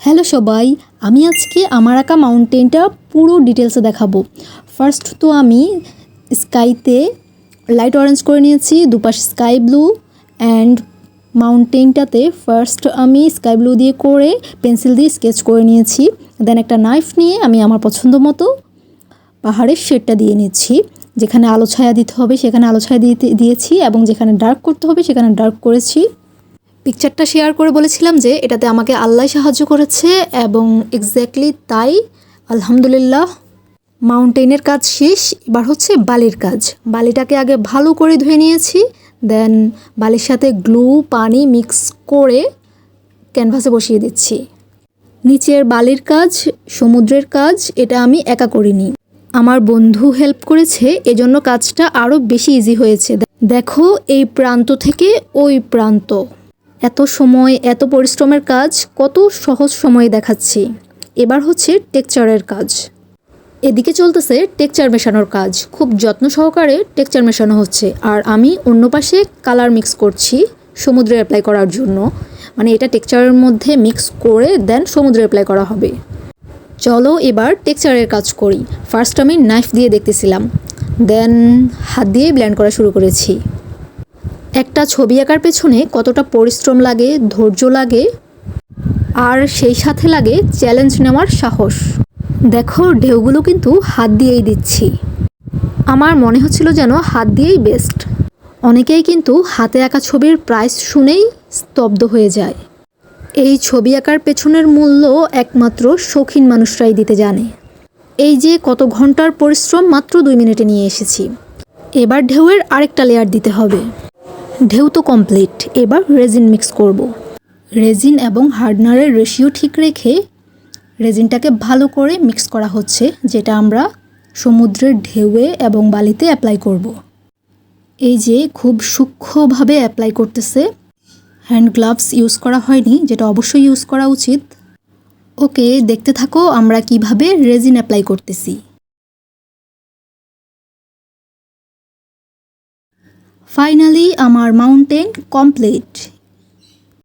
Hello সবাই, আমি আজকে আমার আঁকা মাউন্টেনটা পুরো ডিটেলসে দেখাবো। ফার্স্ট তো আমি স্কাইতে লাইট অরেঞ্জ করে নিয়েছি, দুপাশে স্কাই ব্লু। অ্যান্ড মাউন্টেনটাতে ফার্স্ট আমি স্কাই ব্লু দিয়ে করে পেন্সিল দিয়ে স্কেচ করে নিয়েছি। দেন একটা নাইফ নিয়ে আমি আমার পছন্দ মতো পাহাড়ের শেডটা দিয়ে নিচ্ছি। যেখানে আলো ছায়া দিতে হবে সেখানে আলো ছায়া দিয়েছি, এবং যেখানে ডার্ক করতে হবে সেখানে ডার্ক করেছি। পিকচারটা শেয়ার করে বলেছিলাম যে এটাতে আমাকে আল্লাহ সাহায্য করেছে, এবং এক্স্যাক্টলি তাই। আলহামদুলিল্লাহ। মাউন্টেনের কাজ শেষ, এবার হচ্ছে বালির কাজ। বালিটাকে আগে ভালো করে ধুয়ে নিয়েছি, দেন বালির সাথে গ্লু পানি মিক্স করে ক্যানভাসে বসিয়ে দিচ্ছি। নিচের বালির কাজ, সমুদ্রের কাজ, এটা আমি একা করিনি, আমার বন্ধু হেল্প করেছে, এজন্য কাজটা আরও বেশি ইজি হয়েছে। দেখো, এই প্রান্ত থেকে ওই প্রান্ত, এত সময় এত পরিশ্রমের কাজ কত সহজ সময়ে দেখাচ্ছি। এবার হচ্ছে টেক্সচারের কাজ। এদিকে চলতেছে টেক্সচার মেশানোর কাজ, খুব যত্ন সহকারে টেক্সচার মেশানো হচ্ছে। আর আমি অন্য পাশে কালার মিক্স করছি সমুদ্রে অ্যাপ্লাই করার জন্য, মানে এটা টেক্সচারের মধ্যে মিক্স করে দেন সমুদ্রে অ্যাপ্লাই করা হবে। চলো এবার টেক্সচারের কাজ করি। ফার্স্ট আমি নাইফ দিয়ে দেখতেছিলাম, দেন হাত দিয়ে ব্লেন্ড করা শুরু করেছি। একটা ছবি আঁকার পেছনে কতটা পরিশ্রম লাগে, ধৈর্য লাগে, আর সেই সাথে লাগে চ্যালেঞ্জ নেওয়ার সাহস। দেখো, ঢেউগুলো কিন্তু হাত দিয়েই দিচ্ছি। আমার মনে হচ্ছিল যেন হাত দিয়েই বেস্ট। অনেকেই কিন্তু হাতে আঁকা ছবির প্রাইস শুনেই স্তব্ধ হয়ে যায়। এই ছবি আঁকার পেছনের মূল্য একমাত্র শৌখিন মানুষরাই দিতে জানে। এই যে কত ঘন্টার পরিশ্রম মাত্র 2 মিনিটে নিয়ে এসেছি। এবার ঢেউয়ের আরেকটা লেয়ার দিতে হবে। ঢেউ তো কমপ্লিট, এবার রেজিন মিক্স করব। রেজিন এবং হার্ডনারের রেশিও ঠিক রেখে রেজিনটাকে ভালো করে মিক্স করা হচ্ছে, যেটা আমরা সমুদ্রের ঢেউয়ে এবং বালিতে অ্যাপ্লাই করব। এই যে খুব সূক্ষ্মভাবে অ্যাপ্লাই করতেছে, হ্যান্ড গ্লাভস ইউজ করা হয়নি, যেটা অবশ্যই ইউজ করা উচিত। ওকে, দেখতে থাকো আমরা কিভাবে রেজিন অ্যাপ্লাই করতেছি। ফাইনালি আমার মাউন্টেন কমপ্লিট।